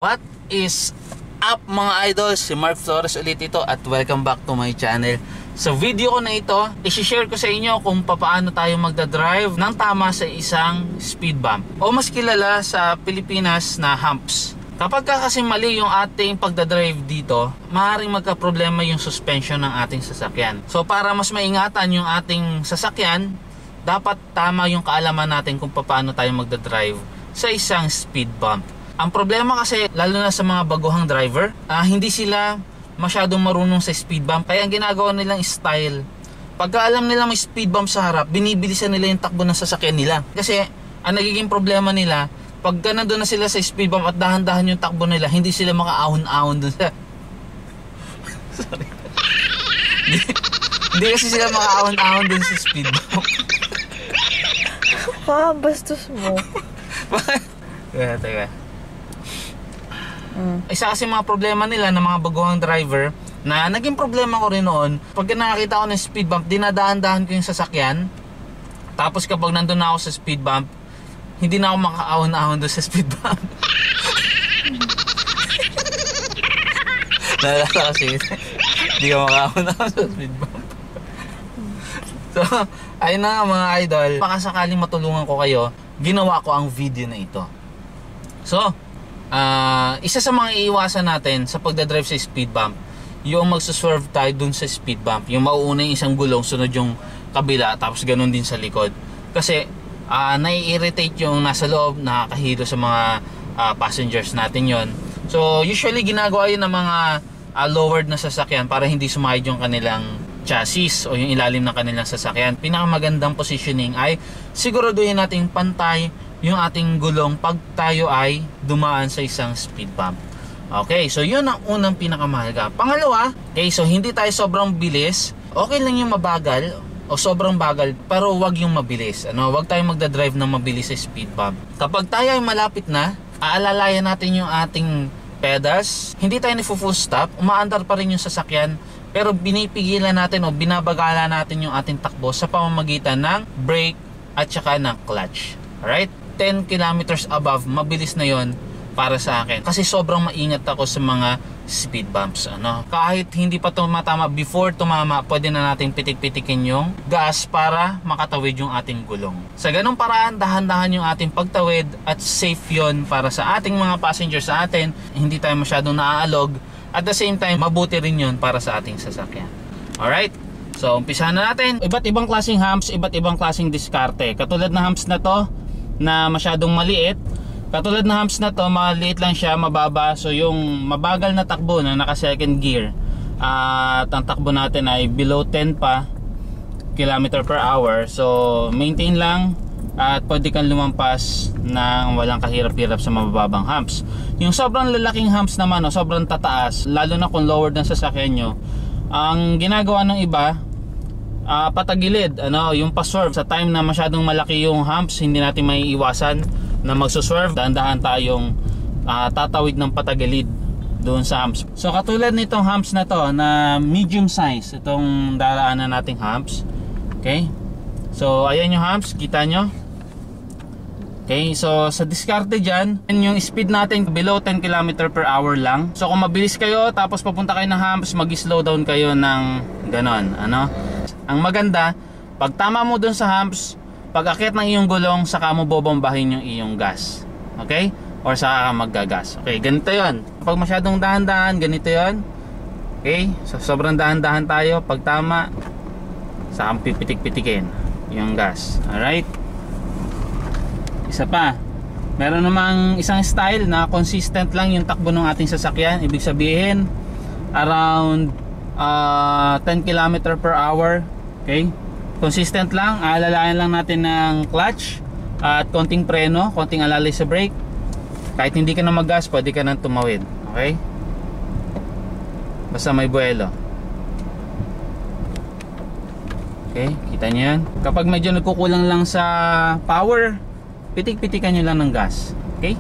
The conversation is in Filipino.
What is up mga idols? Si Marv Flores ulit ito at welcome back to my channel. Sa video ko na ito, isi-share ko sa inyo kung paano tayo magdadrive ng tama sa isang speed bump o mas kilala sa Pilipinas na humps. Kapag kasi mali yung ating pagdadrive dito, maaaring magka-problema yung suspension ng ating sasakyan. So para mas maingatan yung ating sasakyan, dapat tama yung kaalaman natin kung paano tayo magdadrive sa isang speed bump. Ang problema kasi, lalo na sa mga baguhang driver, hindi sila masyadong marunong sa speed bump. Kaya ang ginagawa nilang style, pagka alam nila may speed bump sa harap, binibilisan nila yung takbo ng sasakyan nila. Kasi ang nagiging problema nila, pagka nandun na sila sa speed bump at dahan-dahan yung takbo nila, hindi sila makaahon-ahon dun sa... Sorry. Hindi kasi sila makaahon-ahon dun sa speed bump. Bastos mo. Teka. Isa kasi mga problema nila ng mga baguhang driver na naging problema ko rin noon. Pag nakakita ko ng speed bump, dinadahan-dahan ko yung sasakyan. Tapos kapag nandun na ako sa speed bump, hindi na ako makaahon-ahon doon sa speed bump. Nalala kasi hindi ka makaahon-ahon sa speed bump. So, ayun na mga idol, baka sakaling matulungan ko kayo, ginawa ko ang video na ito. So, isa sa mga iiwasan natin sa pagdadrive sa speed bump, yung magsuswerve tayo dun sa speed bump, yung mauuna yung isang gulong, sunod yung kabila, tapos ganun din sa likod. Kasi nai-irritate yung nasa loob, nakakahilo sa mga passengers natin yon. So usually ginagawa yun ng mga lowered na sasakyan para hindi sumahid yung kanilang chassis o yung ilalim ng kanilang sasakyan. Pinakamagandang positioning ay siguraduhin nating pantay yung ating gulong pag tayo ay dumaan sa isang speed bump. Okay, so yun ang unang pinakamahalaga. Pangalawa, okay, so hindi tayo sobrang bilis. Okay lang yung mabagal o sobrang bagal, pero wag yung mabilis. Wag tayong magdadrive ng mabilis sa speed bump. Kapag tayo ay malapit na, aalalayan natin yung ating pedals. Hindi tayo full stop, umaandar pa rin yung sasakyan, pero binipigilan natin o binabagala natin yung ating takbo sa pamamagitan ng brake at saka ng clutch. Alright? 10 kilometers above, mabilis na yon para sa akin. Kasi sobrang maingat ako sa mga speed bumps. Kahit hindi pa tumatama, before tumama, pwede na natin pitik-pitikin yung gas para makatawid yung ating gulong. Sa ganung paraan, dahan-dahan yung ating pagtawid at safe yon para sa ating mga passengers sa atin. Hindi tayo masyadong naaalog. At the same time, mabuti rin yun para sa ating sasakyan. Alright? So, umpisahan na natin. Iba't ibang klaseng humps, iba't ibang klaseng diskarte. Katulad na humps na to, na masyadong maliit. Katulad na humps na to, maliit lang siya, mababa. So yung mabagal na takbo na naka second gear, at ang takbo natin ay below 10 pa km per hour. So maintain lang at pwede kang lumampas ng walang kahirap-hirap sa mabababang humps. Yung sobrang lalaking humps naman, sobrang tataas, lalo na kung lowered ng sasakyan nyo, ang ginagawa ng iba, patagilid, yung paswerve. Sa time na masyadong malaki yung humps, hindi natin maiiwasan na magsuswerve. Dahan-dahan tayong tatawid ng patagilid doon sa humps. So katulad nitong humps na to na medium size, itong daraanan nating humps. Okay, so ayan yung humps, kita nyo. Okay, so sa diskarte dyan, yung speed natin below 10 km per hour lang. So kung mabilis kayo tapos papunta kayo ng humps, mag-slow down kayo ng ganon. Ang maganda, pag tama mo dun sa humps, pag akit ng iyong gulong, saka mo bobombahin yung iyong gas. Okay? Or saka ka maggagas. Okay, ganito yon. Pag masyadong dahan-dahan, ganito yon. Okay? So sobrang dahan-dahan tayo. Pag tama, saka pipitik-pitikin yung gas. Alright? Isa pa. Meron namang isang style na consistent lang yung takbo ng ating sasakyan. Ibig sabihin, around 10 km per hour. Okay, consistent lang. Aalalayan lang natin ng clutch at konting preno, konting alalay sa brake. Kahit hindi ka na mag-gas, pwede ka nang tumawid. Okay, basta may buwelo. Okay, kita nyo yan. Kapag medyo nagkukulang lang sa power, pitik-pitikan nyo lang ng gas. Okay.